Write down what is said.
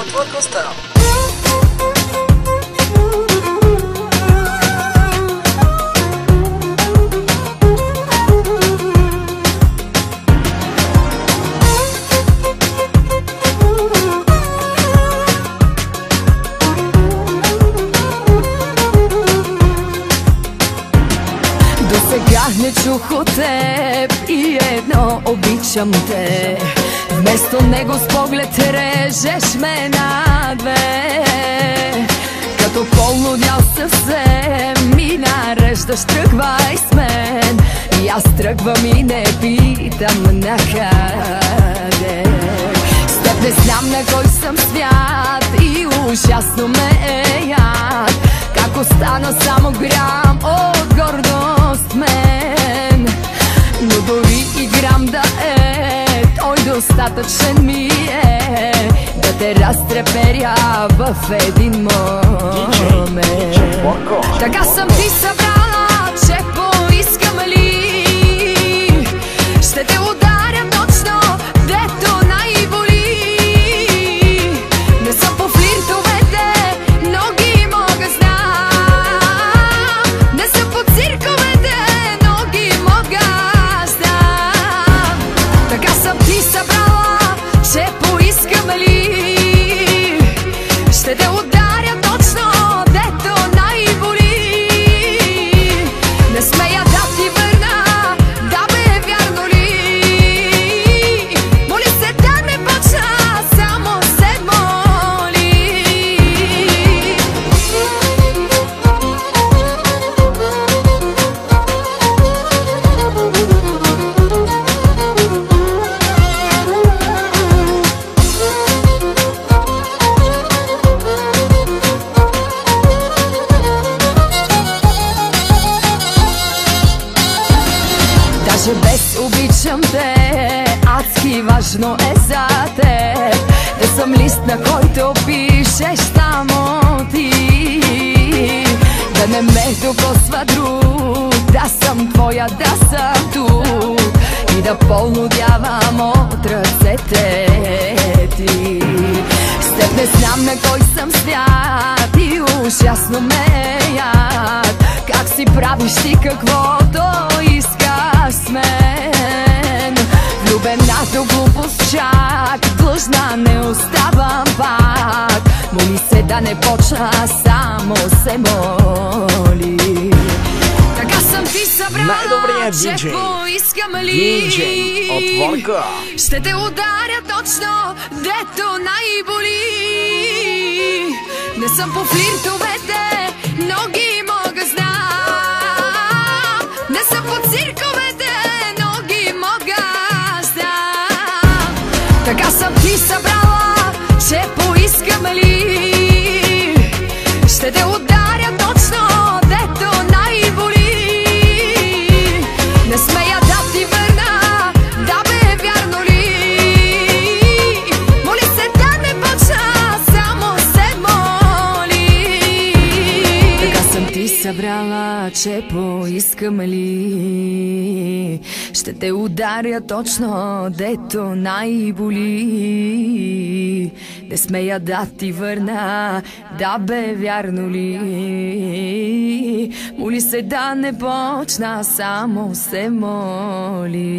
отвор коста. Сега не чух от теб и едно обичам те. Вместо него с поглед режеш ме на две. Като полудял съвсем ми нареждаш, тръгвай с мен. И аз тръгвам и не питам накъде. С теб не знам на кой съм свят и ужасно ме е яд. Как остана само грам от гордост мен. Но дори и грам да е, той достатъчен ми е да те разтреперя в един момент. Така съм ти събрала, че поискам ли ще те ударя точно, дето най-боли. Не съм по флиртовете, но ги мога знам. Не съм по цирковете, но ги мога знам. Така съм ти събрала, че поискам ли ще те ударя точно, дето най-боли. Не смея да ти върна, да бе вярно ли. Моли се да не почна, само се моли. Даже без обичам те, адски важно е за теб да съм лист, на който пишеш само ти. Да не ме докосва друг, да съм твоя, да съм тук и да полудявам от ръцете ти. С теб не знам на кой съм свят и ужасно ме е яд. Как си правиш ти каквото искаш с мен. Влюбена до глупост чак, длъжна не оставам пак. Моли се да не почна, само се моли. Така съм ти събрала, че поискам ли Отворка. ще те ударя точно, дето най-боли. Не съм по флиртовете, но ги мога знам. Не съм по цирковете, но ги мога знам. Така съм ти събрала, че поискам ли ще те ударя точно, дето най-боли. Не смея да ти върна, да бе вярно ли. Моли се да не почна, само се моли. Така съм ти събрала, че поискам ли ще те ударя точно, дето най-боли. Не смея да ти върна, да бе вярно ли. Моли се да не почна, само се моли.